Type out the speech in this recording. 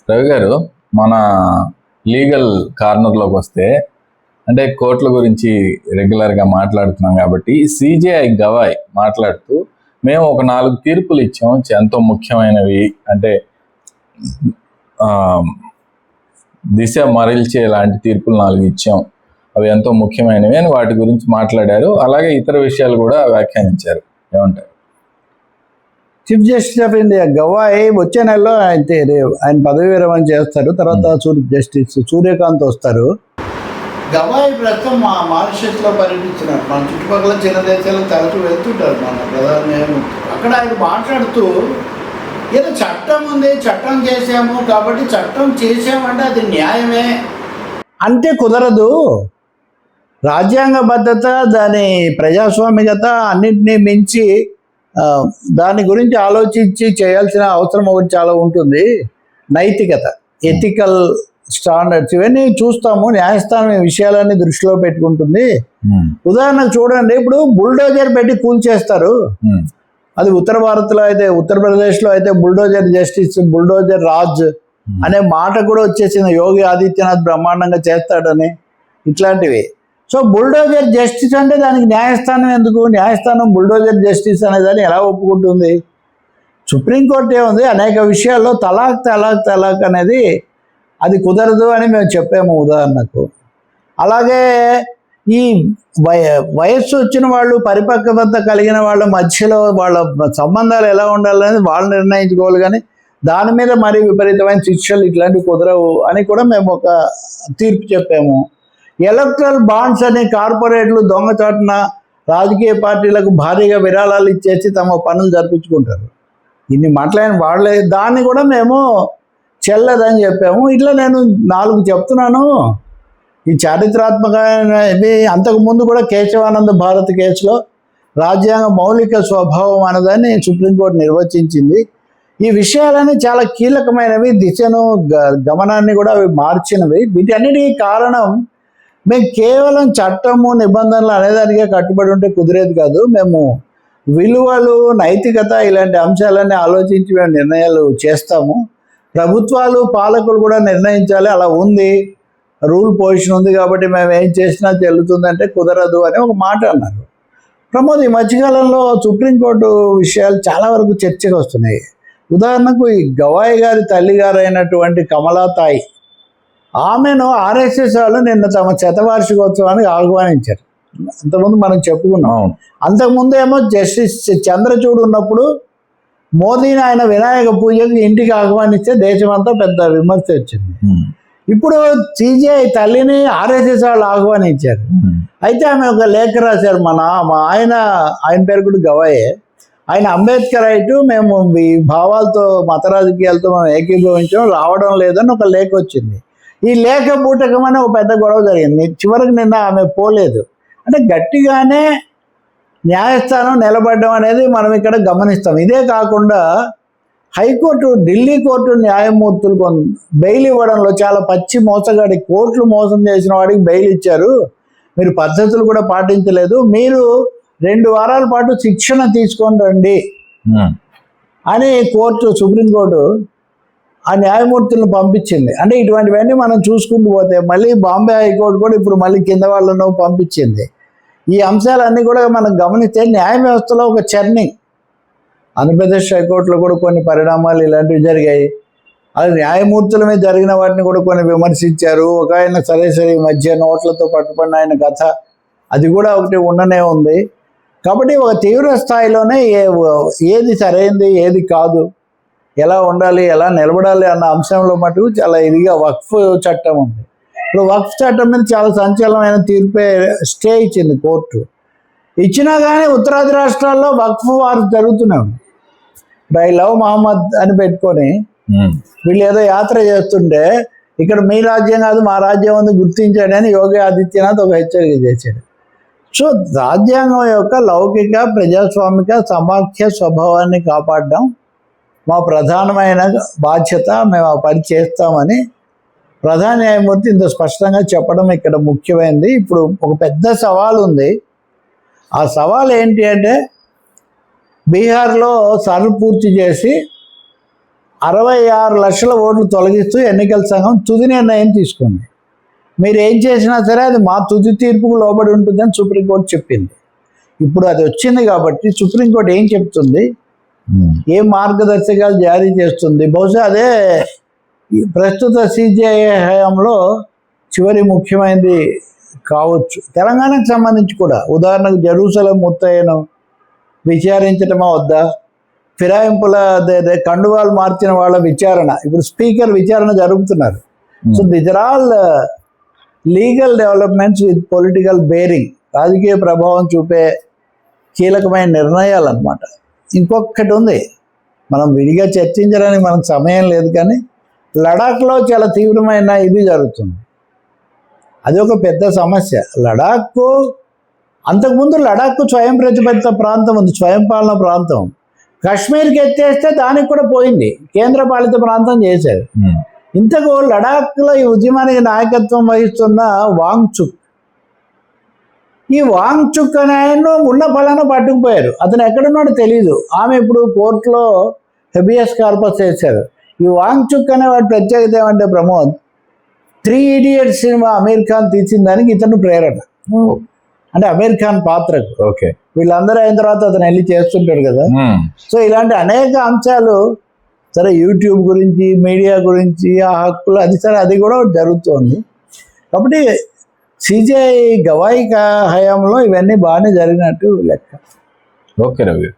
రవి గారు, మన లీగల్ కార్నర్లోకి వస్తే, అంటే కోర్టుల గురించి రెగ్యులర్గా మాట్లాడుతున్నాం కాబట్టి సిజేఐ గవాయ్ మాట్లాడుతూ మేము ఒక 4 తీర్పులు ఇచ్చాం, ఎంతో ముఖ్యమైనవి, అంటే దిశ మరల్చే లాంటి తీర్పులు 4 ఇచ్చాం, అవి ఎంతో ముఖ్యమైనవి అని వాటి గురించి మాట్లాడారు. అలాగే ఇతర విషయాలు కూడా వ్యాఖ్యానించారు. ఏమంటారు? Chief justice of India Gavai వచ్చే నెలలో ఆయన పదవి విరమణ చేస్తారు. తర్వాత జస్టిస్ సూర్యకాంత్ వస్తారు. గవాయ్ ప్రస్తుతం మారిషస్లో పర్యటిస్తున్నారు. మన చుట్టుపక్కల చిన్న దేశాలకు తరచూ వెళ్తుంటారు మన ప్రధాని. అక్కడ ఆయన మాట్లాడుతూ ఏదో చట్టం ఉంది, చట్టం చేసాము కాబట్టి చట్టం చేసామంటే అది న్యాయమే అంటే కుదరదు. రాజ్యాంగబద్ధత, దాని ప్రజాస్వామికత అన్నింటినీ మించి దాని గురించి ఆలోచించి చేయాల్సిన అవసరం ఒకటి చాలా ఉంటుంది. నైతికత, ఎథికల్ స్టాండర్డ్స్, ఇవన్నీ చూస్తాము. న్యాయస్థానం ఈ విషయాలన్నీ దృష్టిలో పెట్టుకుంటుంది. ఉదాహరణకు చూడండి, ఇప్పుడు బుల్డోజర్ పెట్టి కూల్చేస్తారు. అది ఉత్తర భారత్లో అయితే, ఉత్తరప్రదేశ్లో అయితే బుల్డోజర్ జస్టిస్, బుల్డోజర్ రాజ్ అనే మాట కూడా వచ్చేసింది. యోగి ఆదిత్యనాథ్ బ్రహ్మాండంగా చేస్తాడని. ఇట్లాంటివి. సో బుల్డోజర్ జస్టిస్ అంటే దానికి న్యాయస్థానం ఎందుకు? న్యాయస్థానం బుల్డోజర్ జస్టిస్ అనేదాన్ని ఎలా ఒప్పుకుంటుంది? సుప్రీంకోర్టు ఏముంది, అనేక విషయాల్లో తలాక్ అనేది అది కుదరదు అని మేము చెప్పాము ఉదాహరణకు. అలాగే ఈ వయస్సు వచ్చిన వాళ్ళు, పరిపక్వత కలిగిన వాళ్ళ మధ్యలో వాళ్ళ సంబంధాలు ఎలా ఉండాలనేది వాళ్ళు నిర్ణయించుకోవాలి, కానీ దాని మీద మరీ విపరీతమైన శిక్షలు ఇట్లాంటివి కుదరవు అని కూడా మేము ఒక తీర్పు చెప్పాము. ఎలక్ట్రల్ బాండ్స్ అనే కార్పొరేట్లు దొంగచాటున రాజకీయ పార్టీలకు భారీగా విరాళాలు ఇచ్చేసి తమ పనులు జరిపించుకుంటారు. ఇన్ని మాట్లాడిన వాళ్ళే, దాన్ని కూడా మేము చెల్లదని చెప్పాము. ఇట్లా నేను 4 చెప్తున్నాను. ఈ చారిత్రాత్మకమైన ఇవి అంతకుముందు కూడా కేశవానంద భారత్ కేసులో రాజ్యాంగ మౌలిక స్వభావం అనేదాన్ని సుప్రీంకోర్టు నిర్వచించింది. ఈ విషయాలన్నీ చాలా కీలకమైనవి, దిశను గమనాన్ని కూడా అవి మార్చినవి. వీటన్నిటికీ కారణం మేము కేవలం చట్టము, నిబంధనలు అనేదానికే కట్టుబడి ఉంటే కుదిరేది కాదు. మేము విలువలు, నైతికత ఇలాంటి అంశాలన్నీ ఆలోచించి మేము నిర్ణయాలు చేస్తాము. ప్రభుత్వాలు, పాలకులు కూడా నిర్ణయించాలి. అలా ఉంది, రూల్ పొజిషన్ ఉంది కాబట్టి మేము ఏం చేసినా చెల్లుతుందంటే కుదరదు అని ఒక మాట అన్నారు. ప్రమోద్, ఈ మధ్యకాలంలో సుప్రీంకోర్టు విషయాలు చాలా వరకు చర్చకు వస్తున్నాయి. ఉదాహరణకు ఈ గవాయ్ గారి తల్లిగారు అయినటువంటి కమలాతాయి, ఆమెను ఆర్ఎస్ఎస్ వాళ్ళు నిన్న తమ శతవార్షికోత్సవానికి ఆహ్వానించారు. అంతకుముందు మనం చెప్పుకున్నాం. అంతకుముందు ఏమో జస్టిస్ చంద్రచూడ్ ఉన్నప్పుడు మోదీని ఆయన వినాయక పూజకి ఇంటికి ఆహ్వానిస్తే దేశమంతా పెద్ద విమర్శ వచ్చింది. ఇప్పుడు సిజేఐ తల్లిని ఆర్ఎస్ఎస్ వాళ్ళు ఆహ్వానించారు. అయితే ఆమె ఒక లేఖ రాశారు. ఆయన పేరు కూడా గవాయే. ఆయన అంబేద్కర్ రైటు, మేము ఈ భావాలతో, మత రాజకీయాలతో మేము ఏకీభవించడం రావడం లేదని ఒక లేఖ వచ్చింది. ఈ లేఖ బూటకమని ఒక పెద్ద గొడవ జరిగింది. చివరికి నిన్న ఆమె పోలేదు. అంటే గట్టిగానే న్యాయస్థానం నిలబడడం అనేది మనం ఇక్కడ గమనిస్తాం. ఇదే కాకుండా హైకోర్టు, ఢిల్లీ కోర్టు న్యాయమూర్తులు బెయిల్ ఇవ్వడంలో చాలా పచ్చి మోసగాడి, కోర్టులు మోసం చేసిన వాడికి బెయిల్ ఇచ్చారు, మీరు పద్ధతులు కూడా పాటించలేదు, మీరు 2 వారాల పాటు శిక్షణ తీసుకొని రండి అని సుప్రీంకోర్టు ఆ న్యాయమూర్తులను పంపించింది. అంటే ఇటువంటివన్నీ మనం చూసుకుంటూ పోతే మళ్ళీ బాంబే హైకోర్టు కూడా ఇప్పుడు మళ్ళీ కింద వాళ్ళను పంపించింది. ఈ అంశాలన్నీ కూడా మనం గమనిస్తే న్యాయ వ్యవస్థలో ఒక చర్నింగ్. ఆంధ్రప్రదేశ్ హైకోర్టులో కూడా కొన్ని పరిణామాలు ఇలాంటివి జరిగాయి. అది న్యాయమూర్తుల మీద జరిగిన వాటిని కూడా కొన్ని విమర్శించారు. ఒక ఆయన సరే ఈ మధ్య నోట్లతో పట్టుబడిన ఆయన కథ, అది కూడా ఒకటి ఉండనే ఉంది. కాబట్టి ఒక తీవ్ర స్థాయిలోనే ఏది సరైంది, ఏది కాదు, ఎలా ఉండాలి, ఎలా నిలబడాలి అన్న అంశంలో మటుకు చాలా ఇదిగా వక్ఫ్ చట్టం ఉంది. ఇప్పుడు వక్ఫ్ చట్టం మీద చాలా సంచలనమైన తీర్పే స్టే ఇచ్చింది కోర్టు. ఇచ్చినా కానీ ఉత్తరాది రాష్ట్రాల్లో వక్ఫ్ వారు జరుగుతున్నాయి. ఐ లవ్ మహమ్మద్ అని పెట్టుకొని వీళ్ళు ఏదో యాత్ర చేస్తుంటే ఇక్కడ మీ రాజ్యం కాదు మా రాజ్యం ఉంది గుర్తించాడు అని యోగి ఆదిత్యనాథ్ ఒక హెచ్చరిక చేశాడు. సో రాజ్యాంగం యొక్క లౌకిక, ప్రజాస్వామిక, సమాఖ్య స్వభావాన్ని కాపాడడం మా ప్రధానమైన బాధ్యత, మేము ఆ పని చేస్తామని ప్రధాన న్యాయమూర్తి ఇంత స్పష్టంగా చెప్పడం ఇక్కడ ముఖ్యమైనది. ఇప్పుడు ఒక పెద్ద సవాల్ ఉంది. ఆ సవాల్ ఏంటి అంటే, బీహార్లో సర్వ్ పూర్తి చేసి 66 లక్షల ఓట్లు తొలగిస్తూ ఎన్నికల సంఘం తుది నిర్ణయం తీసుకుంది. మీరు ఏం చేసినా సరే అది మా తుది తీర్పుకు లోబడి ఉంటుందని సుప్రీంకోర్టు చెప్పింది. ఇప్పుడు అది వచ్చింది కాబట్టి సుప్రీంకోర్టు ఏం చెప్తుంది, ఏ మార్గదర్శకాలు జారీ చేస్తుంది, బహుశా అదే ఈ ప్రస్తుత సిజేఐ హయాంలో చివరి ముఖ్యమైనది కావచ్చు. తెలంగాణకు సంబంధించి కూడా ఉదాహరణకు జెరూసలేం ముత్తయ్యను విచారించటమా వద్దా, ఫిరాయింపుల కండువాలు మార్చిన వాళ్ళ విచారణ, ఇప్పుడు స్పీకర్ విచారణ జరుగుతున్నారు. So these are all legal developments with political bearing, రాజకీయ ప్రభావం చూపే కీలకమైన నిర్ణయాలు అన్నమాట. ఇంకొకటి ఉంది, మనం విడిగా చర్చించడానికి మనకు సమయం లేదు, కానీ లడాఖ్లో చాలా తీవ్రమైన ఇది జరుగుతుంది. అది ఒక పెద్ద సమస్య. లడాఖ్కు అంతకుముందు లడాఖ్కు స్వయం ప్రతిపత్త ప్రాంతం ఉంది, స్వయం పాలన ప్రాంతం. కాశ్మీర్కి ఎత్తేస్తే దానికి కూడా పోయింది, కేంద్ర పాలిత ప్రాంతం చేశారు. ఇంతకు లడాఖ్లో ఈ ఉద్యమానికి నాయకత్వం వహిస్తున్న వాంగ్చుక్, ఈ వాంగ్చుక్ అనే ఆయన ఉన్న ఫలానా పట్టుకుపోయారు, అతను ఎక్కడున్నాడో తెలియదు. ఆమె ఇప్పుడు కోర్టులో హెబియస్ కార్పస్ చేశారు. ఈ వాంగ్చుక్ అనే వాడి ప్రత్యేకత ఏమంటే ప్రమోద్, 3 Idiots సినిమా అమీర్ ఖాన్ తీసిన దానికి ఇతను ప్రేరణ, అంటే అమీర్ ఖాన్ పాత్రకు. ఓకే, వీళ్ళందరూ అయిన తర్వాత అతను వెళ్ళి చేస్తుంటాడు కదా. సో ఇలాంటి అనేక అంశాలు, సరే యూట్యూబ్ గురించి, మీడియా గురించి, ఆ హక్కులు, అది సరే అది కూడా జరుగుతుంది. కాబట్టి సిజేఐ గవాయి హయాంలో ఇవన్నీ బాగానే జరిగినట్టు లెక్క. ఓకే రవి.